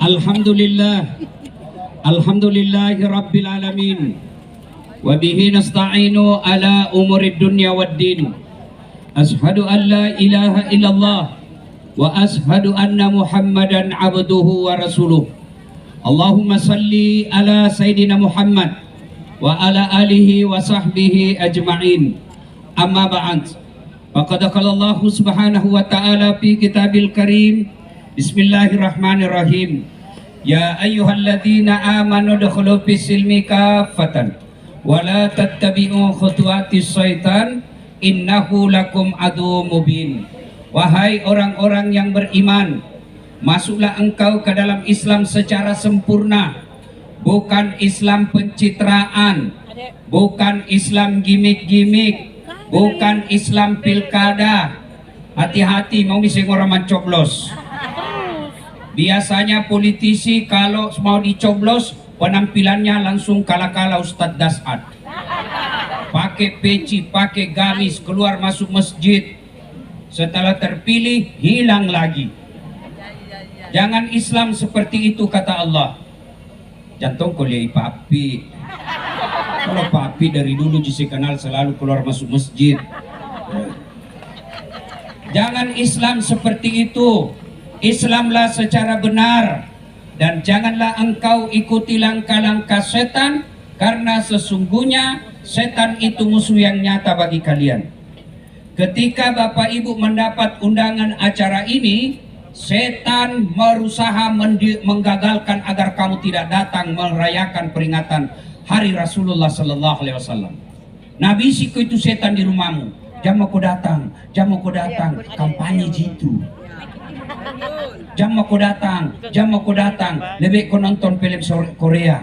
Alhamdulillah, alhamdulillahi rabbil alamin. Wa bihi nasta'inu ala umurid dunya waddin. Ashhadu an la ilaha illallah wa ashhadu anna Muhammadan abduhu wa rasuluh. Allahumma salli ala Sayyidina Muhammad wa ala alihi wa sahbihi ajma'in. Amma ba'd. Faqad qala Allah subhanahu wa ta'ala fi kitabil karim. Bismillahirrahmanirrahim. Ya ayyuhalladzina amanu dukhulu fis silmi kaffatan wa la tattabi'u khutuwatis syaitan innahu lakum adu mubin. Wahai orang-orang yang beriman, masuklah engkau ke dalam Islam secara sempurna, bukan Islam pencitraan, bukan Islam gimmick-gimmick, bukan Islam pilkada. Hati-hati mau mising orang mencoblos. Biasanya politisi kalau mau dicoblos penampilannya langsung kala-kala Ustadz Dasat, pakai peci, pakai gamis, keluar masuk masjid. Setelah terpilih hilang lagi. Jangan Islam seperti itu kata Allah. Jantung kuliah papi. Kalau papi dari dulu jisi kenal selalu keluar masuk masjid. Jangan Islam seperti itu. Islamlah secara benar. Dan janganlah engkau ikuti langkah-langkah setan, karena sesungguhnya setan itu musuh yang nyata bagi kalian. Ketika Bapak Ibu mendapat undangan acara ini, setan berusaha menggagalkan agar kamu tidak datang merayakan peringatan Hari Rasulullah Sallallahu Alaihi Wasallam. Nabi siku itu setan di rumahmu. Jam aku datang, kampanye gitu. Jam aku datang, lebih kau nonton film Korea.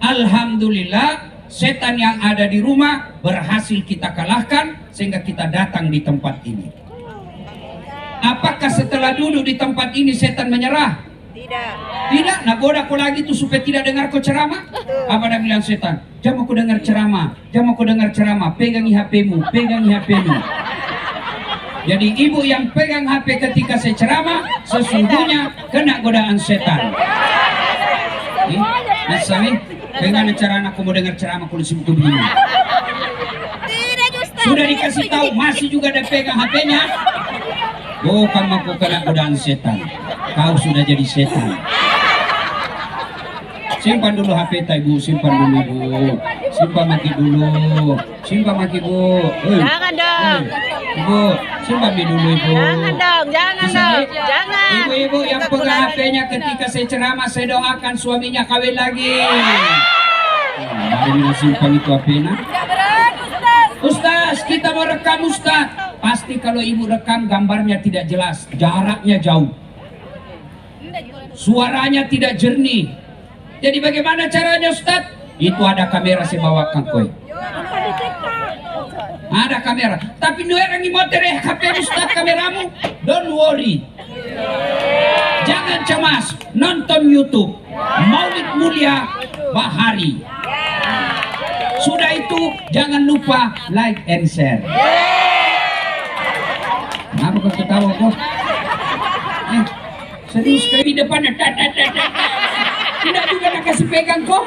Alhamdulillah, setan yang ada di rumah berhasil kita kalahkan sehingga kita datang di tempat ini. Apakah setelah duduk di tempat ini setan menyerah? Tidak. Nah goda kau lagi tuh supaya tidak dengar kau ceramah. Apa dah bilang setan? Jam aku dengar ceramah, pegangi HP-mu. Jadi ibu yang pegang HP ketika saya ceramah sesungguhnya kena godaan setan. Nasami, pegang ceramah aku mau dengar ceramah aku disebut begini. Sudah dikasih tahu masih juga ada pegang HP-nya. Bukan aku kena godaan setan. Kau sudah jadi setan. Simpan dulu HP ibu, simpan dulu ibu. Simpan maki dulu. Jangan dong. Ibu, simpan dulu ibu. Jangan dong. Ibu-ibu yang pegang HP-nya ketika saya ceramah, saya doakan suaminya kawin lagi. Baru simpan itu HP-nya. Ustaz, kita mau rekam Ustaz. Pasti kalau ibu rekam gambarnya tidak jelas, jaraknya jauh, suaranya tidak jernih. Jadi bagaimana caranya Ustaz? Itu ada kamera saya bawakan koi. Ada kamera. Tapi nu orang imoter HP Ustaz kameramu. Don't worry. Jangan cemas. Nonton YouTube. Maulid Mulia Bahari. Sudah itu jangan lupa like and share. Kenapa kau ketawa kok? Serius sekali di depannya. Tidak juga nak kasih pegang kok.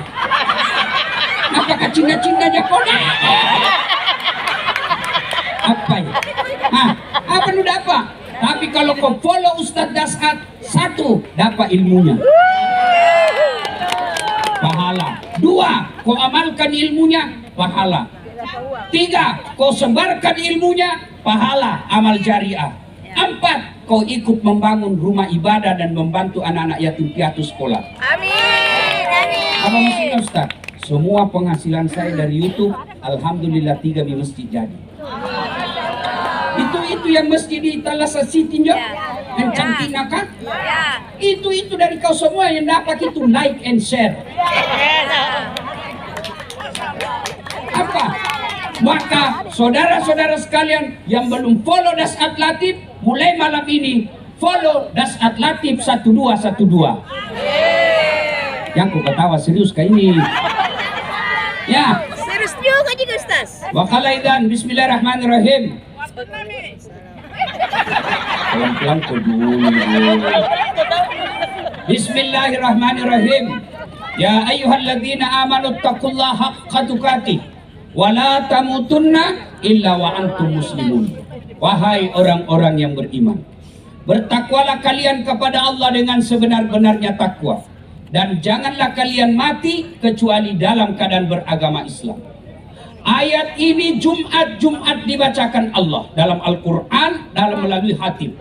Apakah cinta-cintanya kok? Apa ya? Apa lu dapat? Tapi kalau kau follow Ustadz Dasat, satu, dapat ilmunya. Pahala. Dua, kau amalkan ilmunya, pahala. Tiga, kau sebarkan ilmunya, pahala, amal jariah. Empat, kau ikut membangun rumah ibadah dan membantu anak-anak yatim piatu sekolah. Amin. Apa maksudnya Ustaz? Semua penghasilan saya dari YouTube, alhamdulillah 3 di masjid jadi. Itu yang masjid di Talasa City yang cantik kan? Itu dari kau semua yang dapat itu like and share. Apa? Maka saudara-saudara sekalian yang belum follow Dasat Latif, mulai malam ini follow Dasat Latif 1212. Yang ku ketawa serius kayak ini. Ya. Serius juga juga Ustaz. Wakalaidan bismillahirrahmanirrahim. Pelan-pelan kau dulu. Bismillahirrahmanirrahim. Ya ayyuhalladzina amanu taqullaha haqqa tuqatih wa la tamutunna illa wa antum muslimun. Wahai orang-orang yang beriman, bertakwalah kalian kepada Allah dengan sebenar-benarnya takwa, dan janganlah kalian mati kecuali dalam keadaan beragama Islam. Ayat ini Jumat dibacakan Allah dalam Al-Quran, dalam melalui khatib.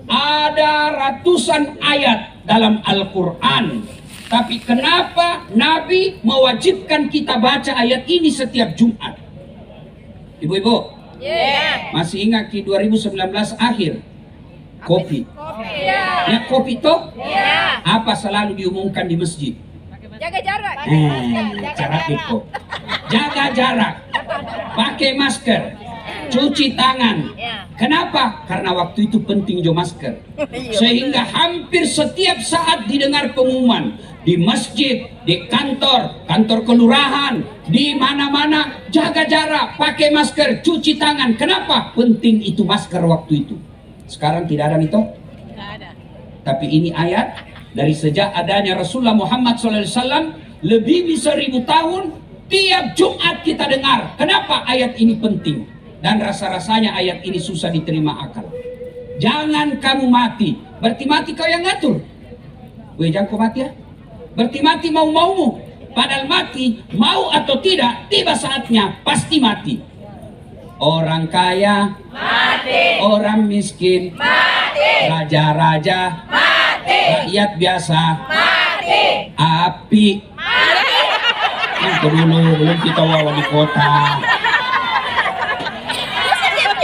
Ada ratusan ayat dalam Al-Quran, tapi kenapa Nabi mewajibkan kita baca ayat ini setiap Jumat? Ibu-ibu, masih ingat di 2019 akhir kopi? Ya, kopi toh? Apa selalu diumumkan di masjid? Jaga jarak. Jarak itu. Jaga jarak. Pakai masker. Cuci tangan. Kenapa? Karena waktu itu penting jo masker. Sehingga hampir setiap saat didengar pengumuman di masjid, di kantor, kantor kelurahan, di mana-mana, jaga jarak, pakai masker, cuci tangan. Kenapa? Penting itu masker waktu itu. Sekarang tidak ada itu? Tidak ada. Tapi ini ayat dari sejak adanya Rasulullah Muhammad SAW lebih bisa 1000 tahun, tiap Jumat kita dengar. Kenapa ayat ini penting? Dan rasa-rasanya ayat ini susah diterima akal. Jangan kamu mati. Berarti mati kau yang ngatur. Jangan kau mati ya. Berarti mati mau-maumu. Padahal mati, mau atau tidak, tiba saatnya pasti mati. Orang kaya mati, orang miskin mati, raja-raja mati, rakyat biasa mati, api mati. Itu dulu belum kita wawa di kota.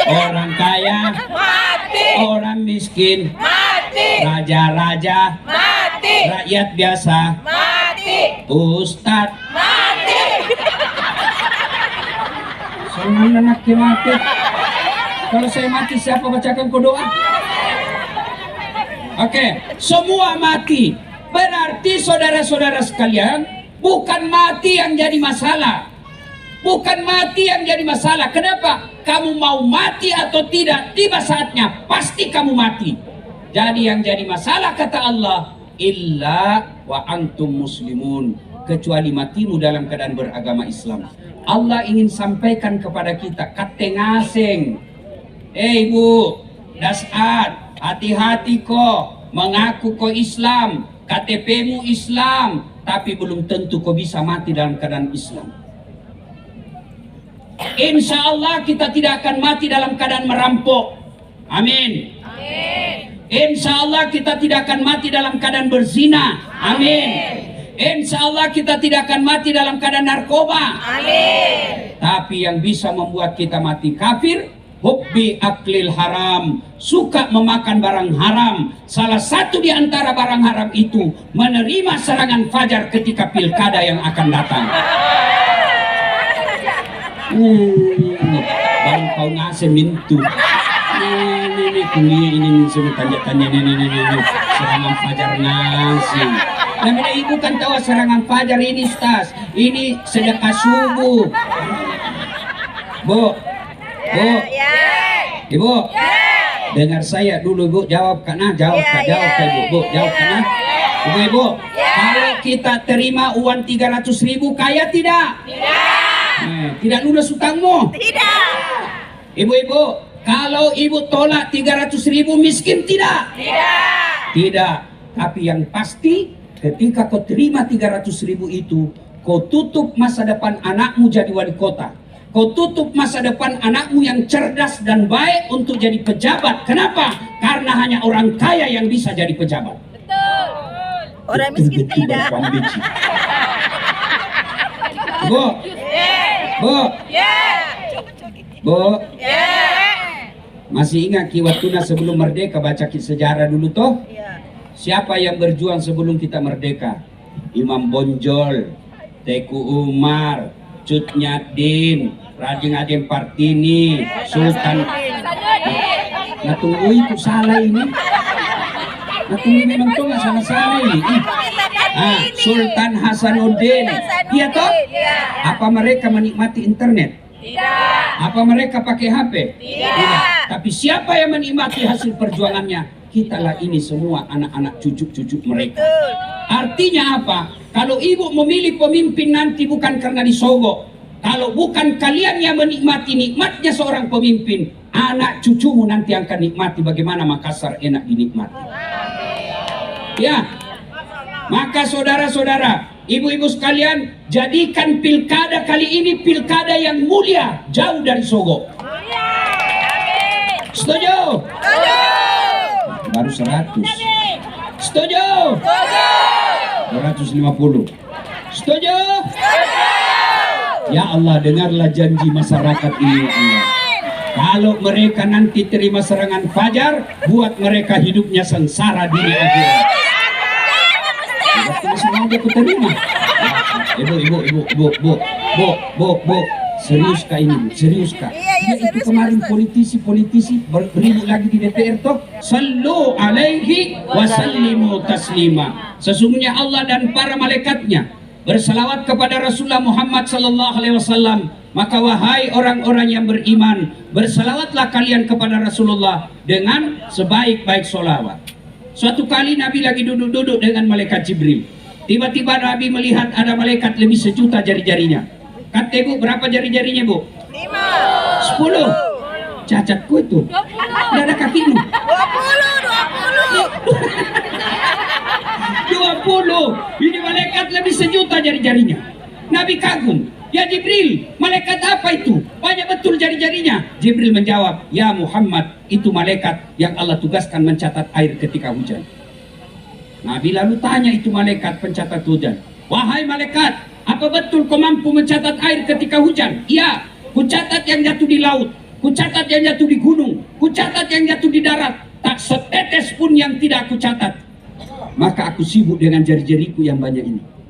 Orang kaya mati, orang miskin mati, raja-raja mati, rakyat biasa mati, ustad mati. Semua anaknya mati. Kalau saya mati, siapa bacakan doa? Oke, semua mati. Berarti saudara-saudara sekalian, bukan mati yang jadi masalah. Bukan mati yang jadi masalah. Kenapa? Kamu mau mati atau tidak, tiba saatnya pasti kamu mati. Jadi yang jadi masalah kata Allah, illa wa antum muslimun, kecuali matimu dalam keadaan beragama Islam. Allah ingin sampaikan kepada kita, kate ngaseng. Ibu, dasat, hati-hati kok, mengaku kok Islam, KTP-mu Islam, tapi belum tentu kau bisa mati dalam keadaan Islam. Insya Allah kita tidak akan mati dalam keadaan merampok. Amin. Insya Allah kita tidak akan mati dalam keadaan berzina. Amin. Insya Allah kita tidak akan mati dalam keadaan narkoba. Amin. Tapi yang bisa membuat kita mati kafir, hubbi aklil haram, suka memakan barang haram. Salah satu di antara barang haram itu menerima serangan fajar ketika pilkada yang akan datang. Baru kau ngasih mintu. Ini kuliah ini semua tanya-tanya ini serangan fajar ngasih. Namanya ibu kan tahu serangan fajar ini Stas. Ini sedekah subuh. Bu, Ibu, dengar saya dulu Bu, jawab karena jawab Ibu, jawab karena Ibu, kalau kita terima uang 300.000 kaya tidak? Tidak lunas utangmu? Tidak. Ibu-ibu, kalau ibu tolak 300.000 miskin tidak? Tidak. Tidak. Tapi yang pasti ketika kau terima 300.000 itu, kau tutup masa depan anakmu jadi wali kota. Kau tutup masa depan anakmu yang cerdas dan baik untuk jadi pejabat. Kenapa? Karena hanya orang kaya yang bisa jadi pejabat. Betul. Orang miskin tidak. Bu, Bu, masih ingat kiwatuna sebelum merdeka, baca sejarah dulu toh? Siapa yang berjuang sebelum kita merdeka? Imam Bonjol, Teku Umar, Cut Nyadin, Rajin Adem Partini, Sultan. Nah tunggu itu salah ini. Nah tunggu memang tuh nggak salah ini. Sultan Hasanuddin. Iya toh? Apa mereka menikmati internet? Tidak. Apa mereka pakai HP? Tidak. Tapi siapa yang menikmati hasil perjuangannya? kitalah ini semua anak-anak cucu-cucu mereka. Betul. Artinya apa? Kalau ibu memilih pemimpin nanti bukan karena disogok. Kalau bukan kalian yang menikmati nikmatnya seorang pemimpin, anak cucumu nanti akan nikmati bagaimana Makassar enak dinikmati. Ya, maka saudara-saudara, ibu-ibu sekalian, jadikan pilkada kali ini pilkada yang mulia, jauh dari sogok. Setuju? Baru 100. Setuju? 250. Setuju? Ya Allah, dengarlah janji masyarakat ini, ya Allah. Kalau mereka nanti terima serangan fajar, buat mereka hidupnya sengsara di akhirat. Semua dia terima. Ibu, serius kah ini? Serius kah? Iya, Itu serius, kemarin Ustaz. politisi beribu lagi di DPR toh. Sallu alaihi wa sallimu taslima. Sesungguhnya Allah dan para malaikatnya berselawat kepada Rasulullah Muhammad sallallahu alaihi wasallam. Maka wahai orang-orang yang beriman, berselawatlah kalian kepada Rasulullah dengan sebaik-baik solawat. Suatu kali Nabi lagi duduk-duduk dengan malaikat Jibril. Tiba-tiba Nabi melihat ada malaikat lebih 1.000.000 jari-jarinya. Kata ibu, berapa jari-jarinya bu? 5. 10. Cacatku itu. Tidak ada kakimu. 20. Ini malaikat lebih 1.000.000 jari-jarinya. Nabi kagum. Ya Jibril, malaikat apa itu? Banyak betul jari-jarinya. Jibril menjawab, ya Muhammad, itu malaikat yang Allah tugaskan mencatat air ketika hujan. Nabi lalu tanya itu malaikat pencatat hujan, wahai malaikat, apa betul kau mampu mencatat air ketika hujan? Iya, kucatat yang jatuh di laut, kucatat yang jatuh di gunung, kucatat yang jatuh di darat, tak setetes pun yang tidak aku catat. Maka aku sibuk dengan jari-jariku yang banyak ini.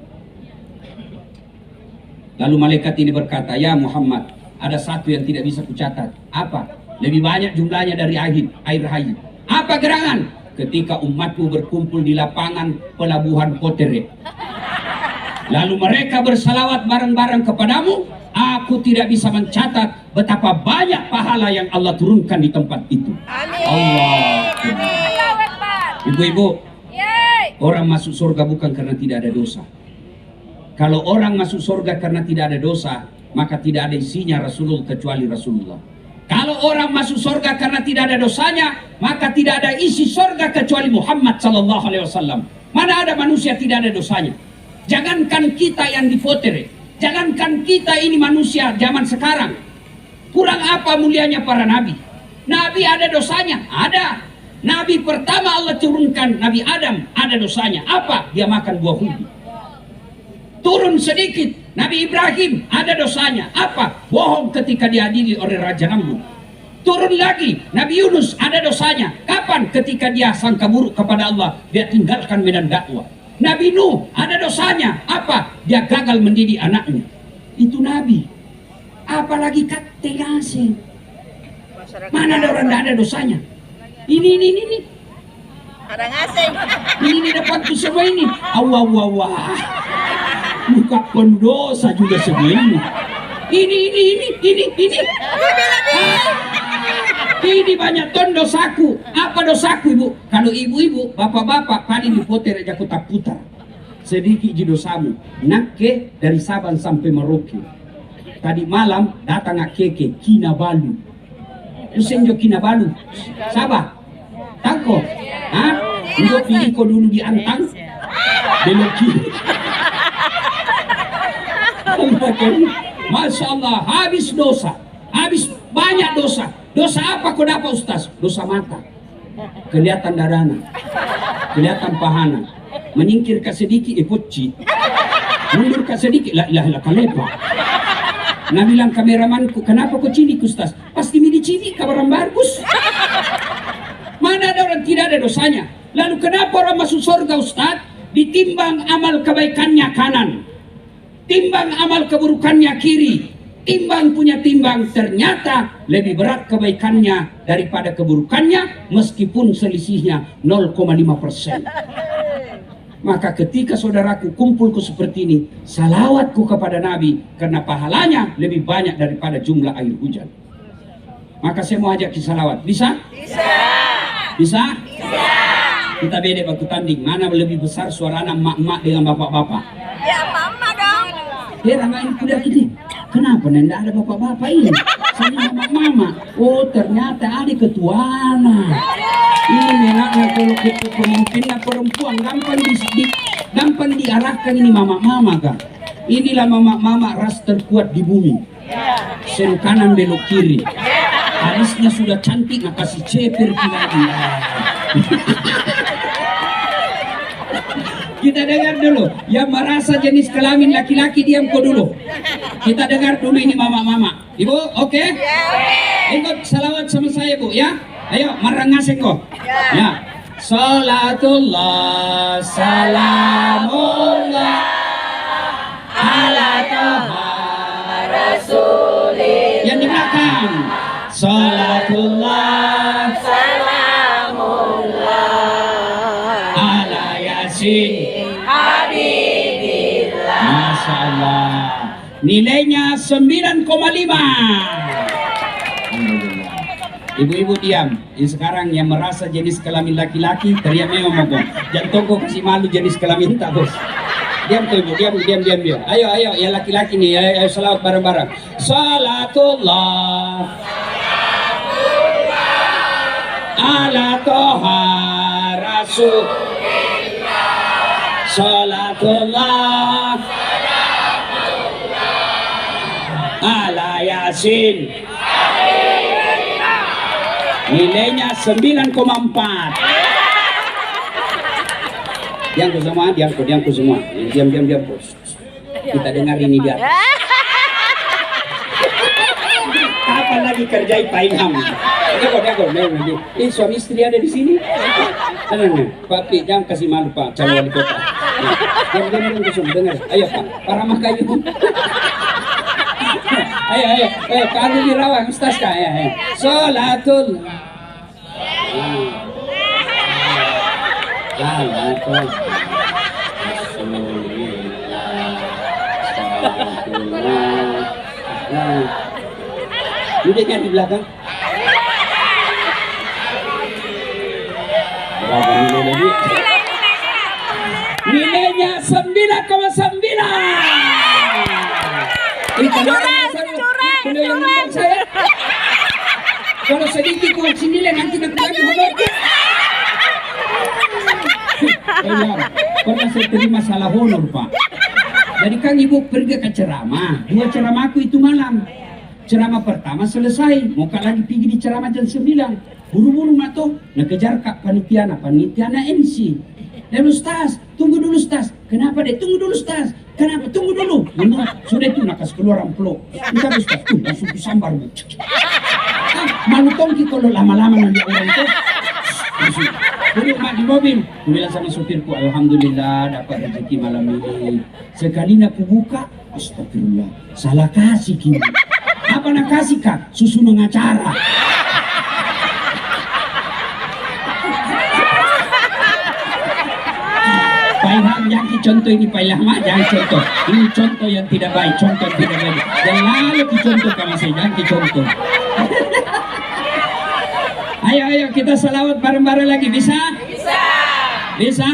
Lalu malaikat ini berkata, ya Muhammad, ada satu yang tidak bisa kucatat. Apa? Lebih banyak jumlahnya dari air hayu. Apa gerangan? Ketika umatmu berkumpul di lapangan pelabuhan Kotere. Lalu mereka bersalawat bareng-bareng kepadamu. Aku tidak bisa mencatat betapa banyak pahala yang Allah turunkan di tempat itu. Allah. Ibu-ibu, orang masuk surga bukan karena tidak ada dosa. Kalau orang masuk surga karena tidak ada dosa, maka tidak ada isinya Rasulullah kecuali Rasulullah. Kalau orang masuk surga karena tidak ada dosanya, maka tidak ada isi surga kecuali Muhammad sallallahu alaihi wasallam. Mana ada manusia tidak ada dosanya? Jangankan kita yang di Potere, jangankan kita ini manusia zaman sekarang. Kurang apa mulianya para nabi? Nabi ada dosanya? Ada. Nabi pertama Allah turunkan, Nabi Adam, ada dosanya. Apa? Dia makan buah hudu. Turun sedikit, Nabi Ibrahim ada dosanya. Apa? Bohong ketika diadili oleh Raja Namrud. Turun lagi, Nabi Yunus ada dosanya. Kapan? Ketika dia sangka buruk kepada Allah, dia tinggalkan medan dakwah. Nabi Nuh ada dosanya. Apa? Dia gagal mendidik anaknya. Itu Nabi. Apalagi kategasi. Mana ada orang tidak ada dosanya? Ini. Orang asing. Ini depanku semua ini. Awah. Muka pendosa juga segini. Ini. Ini banyak ton dosaku. Apa dosaku ibu? Kalau ibu-ibu, bapak-bapak, paling di Potere aja putar. Sedikit di dosamu. Nakke dari Sabang sampai Merauke. Tadi malam datang Keke Kinabalu. Usenjo Kinabalu. Sabah. Tako. Hah? Untuk pilih kau dulu di Antang. Belok kiri. Masya Allah, habis dosa, habis banyak dosa. Dosa apa kau dapat Ustaz? Dosa mata, kelihatan darana, kelihatan pahana. Menyingkir ke sedikit, poci. Mundur ke sedikit, la ilaha illallah kalepa. Nah bilang kameramanku, kenapa kau cilik Ustaz? Pasti midi cilik, kabar bagus. Mana ada orang tidak ada dosanya? Lalu kenapa orang masuk surga Ustaz? Ditimbang amal kebaikannya kanan, timbang amal keburukannya kiri, timbang punya timbang, ternyata lebih berat kebaikannya daripada keburukannya, meskipun selisihnya 0,5%. Maka ketika saudaraku kumpulku seperti ini, salawatku kepada Nabi, karena pahalanya lebih banyak daripada jumlah air hujan. Maka saya mau ajak salawat. Bisa? Bisa? Bisa? Kita beda baku tanding. Mana lebih besar suara anak emak-emak dengan bapak-bapak? Ya mama dong. Dia rangain kuda kita. Kenapa nenda ada bapak-bapak ini? Saya mama-mama. Oh ternyata ada ketua anak. Ini enaknya kalau pemimpinnya perempuan gampang diarahkan ini mama-mama kan. Inilah mama-mama ras terkuat di bumi. Sen kanan belok kiri. Alisnya sudah cantik nggak kasih ceper lagi. Kita dengar dulu, yang merasa jenis kelamin laki-laki diam kok dulu. Kita dengar dulu ini mama-mama. Ibu, oke? Ikut salawat sama saya, Bu, ya. Ayo, marangaseng kok. Ya. Salatullah, salamullah, ala toha rasulillah. Yang di belakang. Salatullah, salamullah, ala yasin. Masya Allah. Nilainya 9,5. Alhamdulillah. Ibu-ibu diam. Ini sekarang yang merasa jenis kelamin laki-laki teriak memang mogok. Jantung kok kasih malu jenis kelamin tak bos. Diam tuh ibu, diam. Ayo, yang laki-laki nih, ayo salawat bareng-bareng. Salatullah, ala toha rasul. Salatullah, ala yasin. Nilainya 9,4. Diangku semua, diangku semua. Diam. Kita dengar ini dia. Kapan lagi kerjai Pak Ilham? Diangku. Ini suami istri ada di sini. Tenang, Pak Pi, jangan kasih malu Pak, calon wali kota. Diam semua, dengar. Ayo Pak, para makayu. Ayo, kalau dirawat Ustaz Kak, ya. Salatul. Duduknya di belakang. Nilainya 9,9. Curang. Kalau sedikit koreksi nilai nanti lagi honor. Pernah saya terima salah honor Pak. Jadi kan ibu pergi ke ceramah. 2 ceramahku itu malam. Ceramah pertama selesai, mau lagi pergi di ceramah jam 9. Buru-buru mato, nak kejar kak panitia MC. Dan Ustaz, tunggu dulu Ustaz. Kenapa deh? Tunggu dulu Ustaz. Kenapa? Tunggu dulu. Sudah itu nak kasih keluar amplop. Kita Ustaz, langsung disambar. Malu tongki kalau lama-lama nanti orang itu. Dulu mak di mobil, aku bilang sama supirku, alhamdulillah dapat rezeki malam ini. Sekali nak buka, astagfirullah, salah kasih kini. Apa nak kasih kak? Susu mengacara. Pak Ilham, jangan contoh ini Pak Ilham, jangan contoh. Ini contoh yang tidak baik, contoh yang tidak baik. Yang lalu dicontoh sama saya, jangan dicontoh. Ayo kita salawat bareng-bareng lagi, bisa? Bisa.